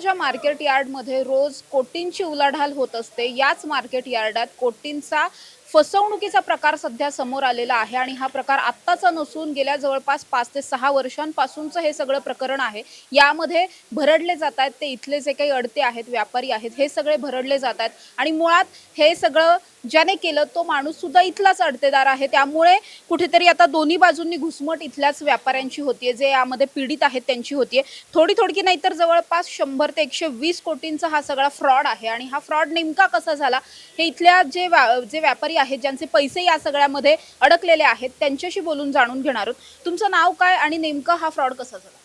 ज्या मार्केट यार्डमध्ये रोज कोटींची उलाढाल होत असते, याच मार्केट यार्डात कोटींचा फसवणुकीचा प्रकार सध्या समोर आलेला आहे आणि हा प्रकार आत्ताचा नसून गेल्या जवळपास 5 ते 6 वर्षांपासूनचं हे सगळं प्रकरण आहे. यामध्ये भरडले जात आहेत ते इथले जे काही अडते आहेत, व्यापारी आहेत, हे सगळे भरडले जात आहेत आणि मुळात हे सगळं ज्याने केलं तो माणूस सुद्धा इथलाच अडतेदार आहे. त्यामुळे कुठेतरी आता दोन्ही बाजूंनी घुसमट इथल्याच व्यापाऱ्यांची होतीये, जे यामध्ये पीडित आहेत त्यांची होतीये. थोडी नाही तर जवळपास 100 ते 120 कोटींचा हा सगळा फ्रॉड आहे आणि हा फ्रॉड नेमका कसा झाला हे इथल्या जे व्यापारी आहेत, ज्यांचे पैसे या सगळ्यामध्ये अडकलेले आहेत, त्यांच्याशी बोलून जाणून घेणार आहोत. तुमचं नाव काय आणि नेमका हा फ्रॉड कसा झाला?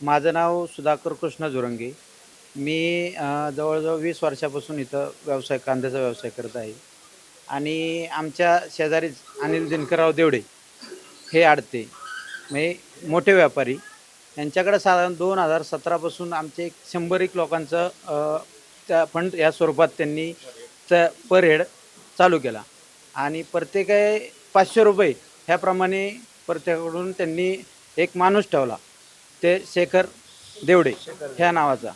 माझं नाव सुधाकर कृष्ण जोरंगे. मी जवळजवळ 20 वर्षापासून इथं कांद्याचा व्यवसाय करत आहे आणि आमच्या शेजारीच अनिल दिनकरराव देवडे हे आडते म्हणजे मोठे व्यापारी, यांच्याकडे साधारण 2017 पासून आमचे 100 लोकांचं त्या फंड या स्वरूपात त्यांनी पर हेड चालू केला आणि प्रत्येकी 500 रुपये ह्याप्रमाणे प्रत्येकाकडून त्यांनी एक माणूस ठेवला, ते शेखर देवडे ह्या नावाचा.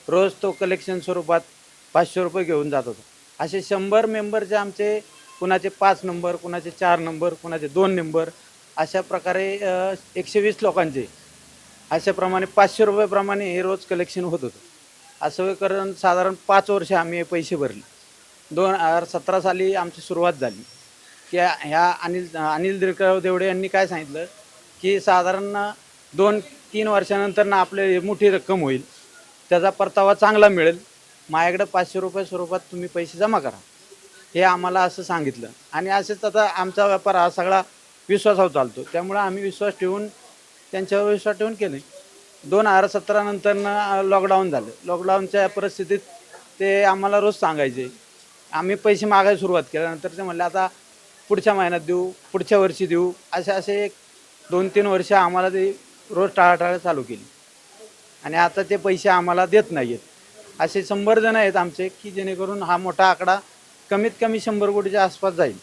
रोज तो कलेक्शन स्वरूपात 500 रुपये घेऊन जात होता. असे 100 मेंबरचे आमचे, कुणाचे 5 नंबर, कुणाचे 4 नंबर, कुणाचे 2 नंबर, अशा प्रकारे 120 लोकांचे अशाप्रमाणे 500 रुपयेप्रमाणे हे रोज कलेक्शन होत होतं. असं करून साधारण 5 वर्ष आम्ही हे पैसे भरले. 2017 साली आमची सुरुवात झाली की ह्या अनिल दिनकरराव देवडे यांनी काय सांगितलं की साधारण 2-3 वर्षानंतर ना आपले मोठी रक्कम होईल, त्याचा परतावा चांगला मिळेल, माझ्याकडे 500 रुपये स्वरूपात तुम्ही पैसे जमा करा, हे आम्हाला असं सांगितलं. आणि असेच आता आमचा व्यापार हा सगळा विश्वासावर चालतो, त्यामुळे आम्ही विश्वास ठेवून त्यांच्यावर विश्वास ठेवून केले. 2017 नंतरनं लॉकडाऊन झालं. लॉकडाऊनच्या परिस्थितीत ते आम्हाला रोज सांगायचे, आम्ही पैसे मागायला सुरुवात केल्यानंतर ते म्हणले आता पुढच्या महिन्यात देऊ, पुढच्या वर्षी देऊ, असे एक 2-3 वर्ष आम्हाला ते रोज टाळाटाळ चालू केली आणि आता ते पैसे आम्हाला देत नाही आहेत. असे 100 जण आहेत आमचे की जेणेकरून हा मोठा आकडा कमीत कमी 100 कोटीच्या आसपास जाईल.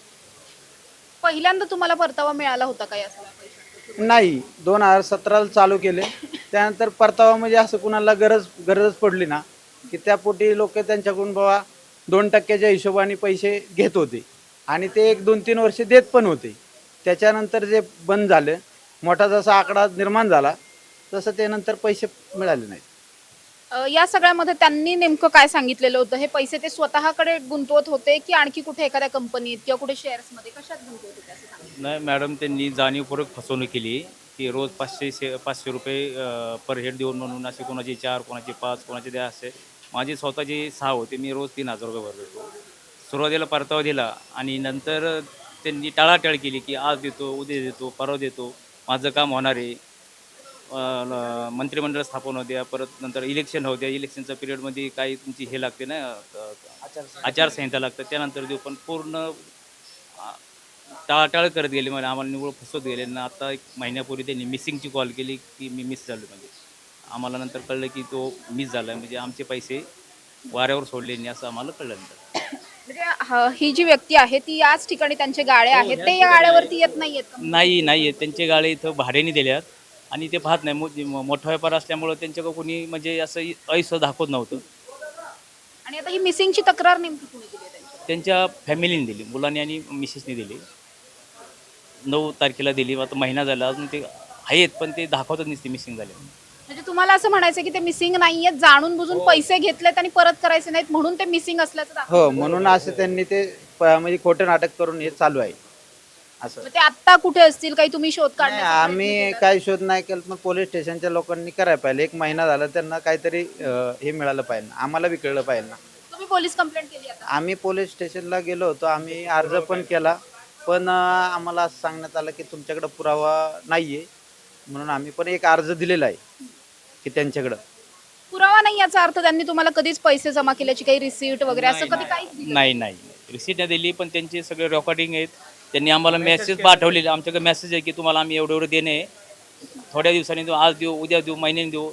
पहिल्यांदा तुम्हाला परतावा मिळाला होता का या सगळ्या पैशाचा? नाही, 2017ला चालू केले, त्यानंतर परतावा म्हणजे असं कुणाला गरजच पडली ना की त्यापोटी लोक त्यांच्याकडून बाबा 2% हिशोबाने पैसे घेत होते आणि ते 1-2-3 वर्ष देत पण होते. त्याच्यानंतर जे बंद झालं, मोठा जसा आकडा निर्माण झाला तसं ते नंतर पैसे मिळाले नाहीत. या सगळ्यामध्ये त्यांनी नेमकं काय सांगितलेलं होतं? हे पैसे ते स्वतःकडे गुंतवत होते की आणखी कुठे एखाद्या कंपनीत किंवा कुठे शेअर्समध्ये कशात गुंतवत होते असं सांगितलं? नाही मॅडम, त्यांनी जाणीवपूर्वक फसवणूक केली की रोज 500 रुपये पर हेड देऊन म्हणून असे कोणाचे 4, कोणाचे 5, कोणाचे 10 असे. माझे स्वतःचे 6 होते, मी रोज 3000 रुपये भरत होतो. सुरुवातीला परतावा दिला आणि नंतर त्यांनी टाळाटाळ केली की आज देतो, उद्या देतो, परवा देतो, माझं काम होणार आहे, मंत्रिमंडळ स्थापन होत्या, परत नंतर इलेक्शन होत्या, इलेक्शनच्या पिरियडमध्ये काही तुमची हे लागते ना, आचारसंहिता लागतं, त्यानंतर देऊ. पण पूर्ण टाळाटाळ करत गेले, म्हणजे आम्हाला निवड फसवत गेले ना. आता 1 महिन्यापूर्वी त्यांनी मिसिंगची कॉल केली की मी मिस झालो. म्हणजे आम्हाला नंतर कळलं की तो मिस झाला आहे, म्हणजे आमचे पैसे वाऱ्यावर सोडले नाही असं आम्हाला कळलं नंतर. म्हणजे ही जी व्यक्ती आहे ती याच ठिकाणी त्यांचे गाळे आहेत, ते या गाड्यावरती येत नाहीयेत का? नाही त्यांचे गाळे इथं भाड्याने दिल्यात आणि ते पाहत नाही. मोठा व्यापार असल्यामुळं त्यांच्याकडे कोणी म्हणजे असं ऐसं दाखवत नव्हतं. आणि आता ही मिसिंगची तक्रार नेमकी कुणी दिली आहे त्यांच्या फॅमिलीने दिली, मुलांनी आणि मिसेसने दिली. 9 तारखेला दिली. आता महिना झाला, अजून ते आहेत पण ते दाखवतच नसते मिसिंग झाले. म्हणजे तुम्हाला असं म्हणायचं की ते मिसिंग नाहीयेत, जाणून बुजून पैसे घेतलेत आणि परत करायचे नाहीत म्हणून ते मिसिंग असल्याचं दाखवतात? हो, म्हणून असं त्यांनी ते म्हणजे खोटं नाटक करून हे चालू आहे असं. मग ते आता कुठे असतील, काही तुम्ही शोध नाही, काढण्याचा प्रयत्न आम्ही केलात? काही शोध नाही केला, पण पोलीस स्टेशनच्या लोकांनी करायला पाहिजे. 1 महिना झाला त्यांना काहीतरी हे मिळालं पाहिजे ना, आम्हाला बी कळलं पाहिजे ना. तुम्ही पोलीस कंप्लेंट केली आता? आम्ही पोलीस स्टेशनला गेलो होतो, आम्ही अर्ज पण केला, पण आम्हाला असं सांगण्यात आलं की तुमच्याकडं पुरावा नाही आहे, म्हणून आम्ही पण एक अर्ज दिलेला आहे की त्यांच्याकडं. पुरावा नाही याचा अर्थ त्यांनी तुम्हाला कधीच पैसे जमा केल्याची काही रिसीट वगैरे असं कधी काहीच दिलं नाही रिसिट नाही दिली, पण त्यांचे सगळे रेकॉर्डिंग आहेत. त्यांनी आम्हाला मेसेज पाठवलेले, आमच्याकडे मेसेज आहे की तुम्हाला आम्ही एवढं देणे, थोड्या दिवसांनी देऊ, आज देऊ, उद्या देऊ, महिन्याने देऊ,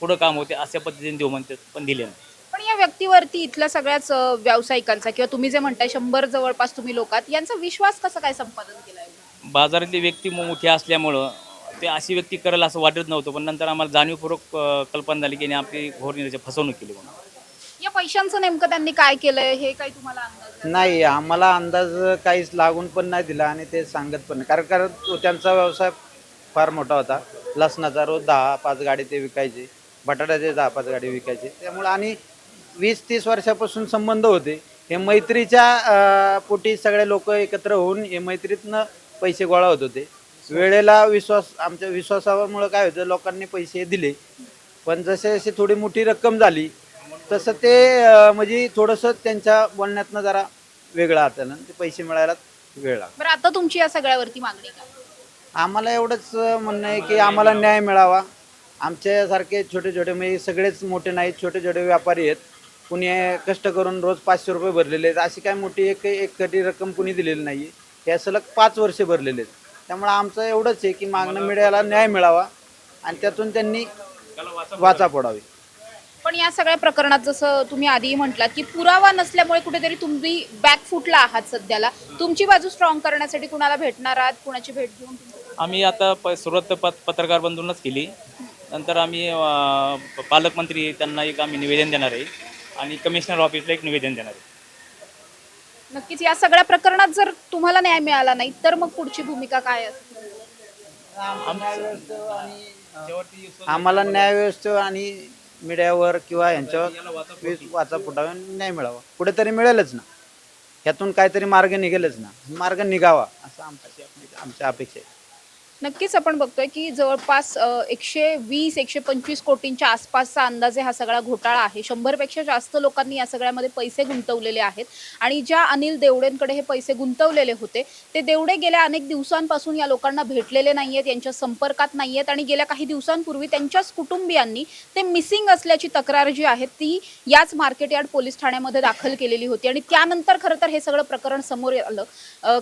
पुढं काम होते अशा पद्धतीने देऊ म्हणतात, पण दिले नाही. पण या व्यक्तीवरती इथल्या सगळ्याच व्यावसायिकांचा किंवा तुम्ही जे म्हणताय 100 जवळपास तुम्ही लोकात यांचा विश्वास कसं काय संपादन केलाय? बाजारातली व्यक्ती मोठी असल्यामुळं ते अशी व्यक्ती करेल असं वाटत नव्हतं, पण नंतर आम्हाला जाणीवपूर्वक कल्पना झाली की यांनी आपली घोर फसवणूक केली म्हणून. या पैशांचं नेमकं त्यांनी काय केलंय हे काही तुम्हाला अंदाज आहे? नाही, आम्हाला अंदाज काहीच लागून पण नाही दिला आणि ते सांगत पण नाही. कारण कारण तो त्यांचा व्यवसाय फार मोठा होता. लसणाचा रोज 10-5 गाडी ते विकायचे, बटाट्याचे 10-5 गाडी विकायचे. त्यामुळे आणि 20-30 वर्षापासून संबंध होते. हे मैत्रीच्या पोटी सगळे लोक एकत्र होऊन हे मैत्रीतनं पैसे गोळा होत होते. वेळेला आमच्या विश्वासामुळे काय होतं, लोकांनी पैसे दिले, पण जसे जसे थोडी मोठी रक्कम झाली तसं ते म्हणजे थोडंसं त्यांच्या बोलण्यातनं जरा वेगळं आलं, ते पैसे मिळायला वेळ लागला. बरं, आता तुमची या सगळ्यावरती मागणी काय? आम्हाला एवढंच म्हणणं आहे की आम्हाला न्याय मिळावा. आमच्यासारखे छोटे छोटे म्हणजे सगळेच मोठे नाहीत, छोटे छोटे व्यापारी आहेत. कुणी कष्ट करून रोज 500 रुपये भरलेले आहेत. अशी काय मोठी एक कधी रक्कम कुणी दिलेली नाही आहे. हे सलग 5 वर्षे भरलेले आहेत. त्यामुळे आमचं एवढंच आहे की मागणं मीडियाला न्याय मिळावा आणि त्यातून त्यांनी वाचा फोडावी. पण या सगळ्या प्रकरणात जसं तुम्ही आधी म्हटलात की पुरावा नसल्यामुळे कुठेतरी तुम्ही बॅकफुटला आहात सध्याला. तुमची बाजू स्ट्रॉंग करण्यासाठी कुणाला भेटणार आहात, कुणाची भेट घेऊन? आम्ही आता सुरुवात पत्रकार बंधूंनाच केली. नंतर आम्ही पालकमंत्री त्यांना एक आम्ही निवेदन देणार आहे आणि कमिशनर ऑफिसला एक निवेदन देणार आहे. नक्कीच या सगळ्या प्रकरणात जर तुम्हाला न्याय मिळाला नाही तर मग पुढची भूमिका काय असेल? आम्हाला न्याय व्यवस्था आणि मीडियावर किंवा यांच्यावर वाचा फुटावा, न्याय मिळावा. कुठेतरी मिळेलच ना, ह्यातून काहीतरी मार्ग निघेलच ना, मार्ग निघावा असं आमच्या अपेक्षा आहे. नक्कीच आपण बघतोय की जवळपास 120-125 कोटींच्या आसपासचा अंदाजे हा सगळा घोटाळा आहे. 100पेक्षा जास्त लोकांनी या सगळ्यामध्ये पैसे गुंतवलेले आहेत आणि ज्या अनिल देवडेंकडे हे पैसे गुंतवलेले होते ते देवडे गेल्या अनेक दिवसांपासून या लोकांना भेटलेले नाहीयेत, यांच्या संपर्कात नाहीयेत आणि गेल्या काही दिवसांपूर्वी त्यांच्याच कुटुंबियांनी ते मिसिंग असल्याची तक्रार जी आहे ती याच मार्केट यार्ड पोलीस ठाण्यामध्ये दाखल केलेली होती आणि त्यानंतर खरं तर हे सगळं प्रकरण समोर आलं.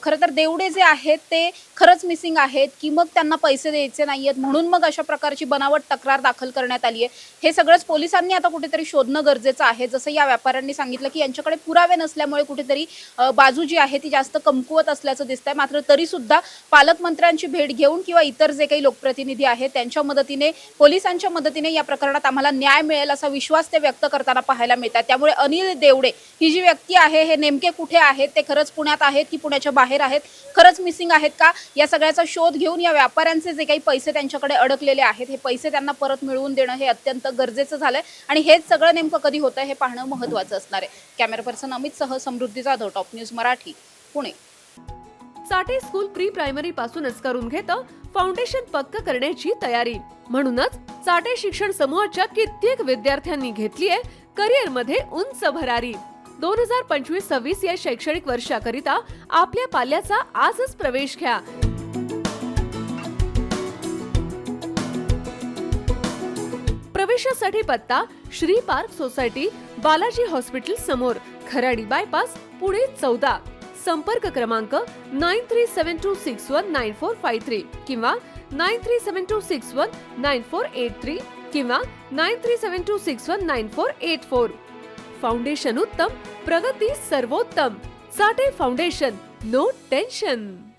खरं तर देवडे जे आहेत ते खरंच मिसिंग आहेत की मग त्यांना पैसे द्यायचे नाहीयेत म्हणून मग अशा प्रकारची बनावट तक्रार दाखल करण्यात आली आहे. हे सगळंच पोलिसांनी आता कुठेतरी शोधणं गरजेचं आहे. जसं या व्यापाऱ्यांनी सांगितलं की यांच्याकडे पुरावे नसल्यामुळे कुठेतरी बाजू जी आहे ती जास्त कमकुवत असल्याचं दिसतंय. मात्र तरी सुद्धा पालकमंत्र्यांची भेट घेऊन किंवा इतर जे काही लोकप्रतिनिधी आहेत त्यांच्या मदतीने, पोलिसांच्या मदतीने या प्रकरणात आम्हाला न्याय मिळेल असा विश्वास ते व्यक्त करताना पाहायला मिळतात. त्यामुळे अनिल देवडे ही जी व्यक्ती आहे हे नेमके कुठे आहेत, ते खरंच पुण्यात आहेत की पुण्याच्या बाहेर आहेत, खरंच मिसिंग आहेत का, या सगळ्याचा शोध घेऊन या व्यापाऱ्यांचे जे काही पैसे त्यांच्याकडे अडकलेले आहेत हे पैसे त्यांना परत मिळवून देणं हे अत्यंत गरजेचं झालंय आणि हेच सगळं नेमकं कधी होतंय हे पाहणं महत्त्वाचं असणार आहे. कॅमेरा पर्सन अमित सह Samruddhi Jadhav, top news Marathi, Pune. Chate school pre primary पासूनच करून घेतं फाउंडेशन पक्क करण्याची तयारी. म्हणूनच चाटे शिक्षण समूहाच्या कित्येक विद्यार्थ्यांनी घेतलीये करिअर मध्ये उंच भरारी. 2025-26 या शैक्षणिक वर्षाकरिता आपल्या पाल्याचा आजच प्रवेश घ्या. प्रवेशासाठी पत्ता Shri park society, Balaji hospital समोर, खराडी बायपास, पुणे 14. संपर्क क्रमांक 9372619453 किंवा 9372619483 किंवा 9372619484. फाउंडेशन उत्तम, प्रगती सर्वोत्तम. Chate foundation, no tension.